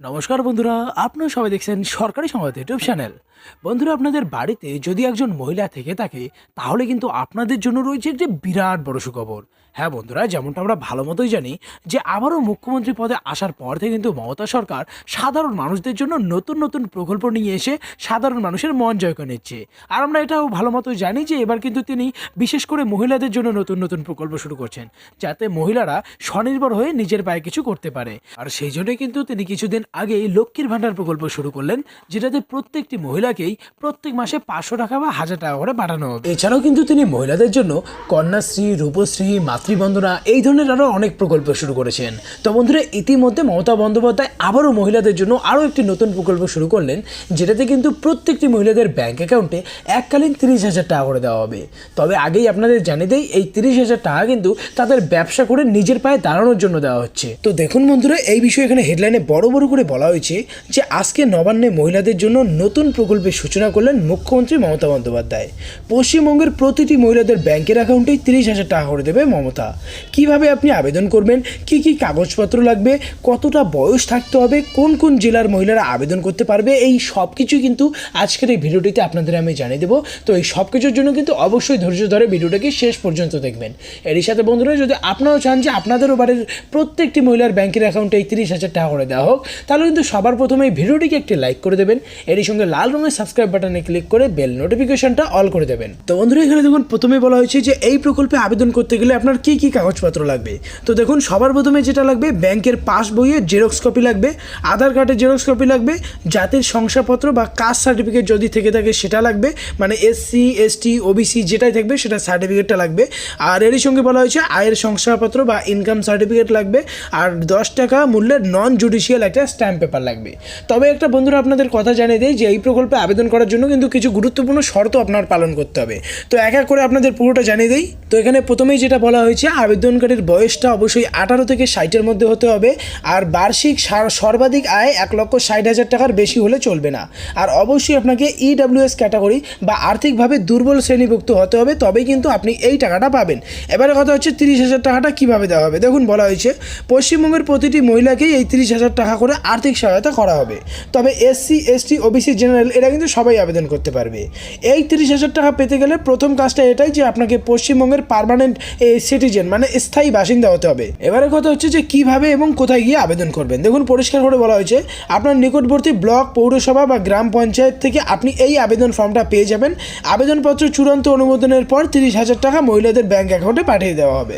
নমস্কার বন্ধুরা, আপনারা সবাই দেখছেন সরকারি সংবাদ ইউটিউব চ্যানেল। বন্ধুরা, আপনাদের বাড়িতে যদি একজন মহিলা থেকে থাকে তাহলে কিন্তু আপনাদের জন্য রয়েছে একটি বিরাট বড় সুখবর। হ্যাঁ বন্ধুরা, যেমনটা আমরা ভালো মতোই জানি যে আবারও মুখ্যমন্ত্রী পদে আসার পর থেকে কিন্তু মমতা সরকার সাধারণ মানুষদের জন্য নতুন নতুন প্রকল্প নিয়ে এসে সাধারণ মানুষের মন জয় করে নিচ্ছে। আর আমরা এটাও ভালো মতো জানি যে এবার কিন্তু তিনি বিশেষ করে মহিলাদের জন্য নতুন নতুন প্রকল্প শুরু করছেন, যাতে মহিলারা স্বনির্ভর হয়ে নিজের পায়ে কিছু করতে পারে। আর সেই জন্যই কিন্তু তিনি কিছুদিন আগেই লক্ষ্মীর ভাণ্ডার প্রকল্প শুরু করলেন, যেটাতে প্রত্যেকটি মহিলাকেই প্রত্যেক মাসে 500 টাকা বা 1000 টাকা করে পাঠানো হবে। এছাড়াও কিন্তু তিনি মহিলাদের জন্য কন্যাশ্রী, রূপশ্রী, মাতৃবন্দনা এই ধরনের আরও অনেক প্রকল্প শুরু করেছেন। তো বন্ধুরা, ইতিমধ্যে মমতা বন্দ্যোপাধ্যায় আবারও মহিলাদের জন্য আরও একটি নতুন প্রকল্প শুরু করলেন, যেটাতে কিন্তু প্রত্যেকটি মহিলাদের ব্যাংক অ্যাকাউন্টে এককালীন 30,000 টাকা করে দেওয়া হবে। তবে আগেই আপনাদের জানিয়ে দেই, এই 30,000 টাকা কিন্তু তাদের ব্যবসা করে নিজের পায়ে দাঁড়ানোর জন্য দেওয়া হচ্ছে। তো দেখুন বন্ধুরা, এই বিষয়ে এখানে হেডলাইনে বড় বড় করে বলা হয়েছে যে আজকে নবান্নে মহিলাদের জন্য নতুন প্রকল্পের সূচনা করলেন মুখ্যমন্ত্রী মমতা বন্দ্যোপাধ্যায়। পশ্চিমবঙ্গের প্রতিটি মহিলাদের ব্যাংকের অ্যাকাউন্টেই 30,000 টাকা করে দেবে মমতা। কিভাবে আপনি আবেদন করবেন, কি কি কাগজপত্র লাগবে, কতটা বয়স থাকতে হবে, কোন কোন জেলার মহিলারা আবেদন করতে পারবে, এই সব কিছুই কিন্তু আজকের এই ভিডিওটিতে আপনাদের আমি জানিয়ে দেবো। তো এই সব কিছুর জন্য কিন্তু অবশ্যই ধৈর্য ধরে ভিডিওটাকে শেষ পর্যন্ত দেখবেন। এরই সাথে বন্ধুরা, যদি আপনারাও চান যে আপনাদেরও বাড়ির প্রত্যেকটি মহিলার ব্যাংকের অ্যাকাউন্টে এই 30,000 টাকা করে দেওয়া হোক, তাহলে কিন্তু সবার প্রথমে এই ভিডিওটিকে একটি লাইক করে দেবেন। এরই সঙ্গে লাল রঙের সাবস্ক্রাইব বাটনে ক্লিক করে বেল নোটিফিকেশনটা অল করে দেবেন। তো বন্ধুরা, এখানে দেখুন প্রথমে বলা হয়েছে যে এই প্রকল্পে আবেদন করতে গেলে আপনার কি কি কাগজপত্র লাগবে। তো দেখুন, সবার প্রথমে যেটা লাগবে, ব্যাংকের পাস বইয়ের জেরক্স কপি লাগবে, আধার কার্ডের জেরক্স কপি লাগবে, জাতির শংসাপত্র বা কাস্ট সার্টিফিকেট যদি থেকে থাকে সেটা লাগবে, মানে SC ST OBC যেটাই থাকবে সেটা সার্টিফিকেটটা লাগবে। আর এরই সঙ্গে বলা হয়েছে আয়ের শংসাপত্র বা ইনকাম সার্টিফিকেট লাগবে, আর 10 টাকা মূল্যের নন জুডিশিয়াল একটা স্ট্যাম্প পেপার লাগবে। তবে একটা বন্ধুরা আপনাদের কথা জানিয়ে দেয় যে এই প্রকল্পে আবেদন করার জন্য কিন্তু কিছু গুরুত্বপূর্ণ শর্ত আপনার পালন করতে হবে। তো এক এক করে আপনাদের পুরোটা জানিয়ে দেই। তো এখানে প্রথমেই যেটা বলা হয়েছে, আবেদনকারীর বয়সটা অবশ্যই 18 থেকে 60-এর মধ্যে হতে হবে, আর বার্ষিক সর্বাধিক আয় 1,60,000 টাকার বেশি হলে চলবে না। আর অবশ্যই আপনাকে EWS ক্যাটাগরি বা আর্থিকভাবে দুর্বল শ্রেণীভুক্ত হতে হবে, তবেই কিন্তু আপনি এই টাকাটা পাবেন। এবারে কথা হচ্ছে 30,000 টাকাটা কীভাবে দেওয়া হবে। দেখুন, বলা হয়েছে পশ্চিমবঙ্গের প্রতিটি মহিলাকেই এই 30,000 টাকা করে আর্থিক সহায়তা করা হবে। তবে SC ST OBC জেনারেল এরা কিন্তু সবাই আবেদন করতে পারবে। এই 30,000 টাকা পেতে গেলে প্রথম কাজটা এটাই যে আপনাকে পশ্চিমবঙ্গের পার্মানেন্ট সিটিজেন মানে স্থায়ী বাসিন্দা হতে হবে। এবারে কথা হচ্ছে যে কিভাবে এবং কোথায় গিয়ে আবেদন করবেন। দেখুন, পরিষ্কার করে বলা হয়েছে আপনার নিকটবর্তী ব্লক, পৌরসভা বা গ্রাম পঞ্চায়েত থেকে আপনি এই আবেদন ফর্মটা পেয়ে যাবেন। আবেদনপত্র চূড়ান্ত অনুমোদনের পর 30,000 টাকা মহিলাদের ব্যাংক অ্যাকাউন্টে পাঠিয়ে দেওয়া হবে।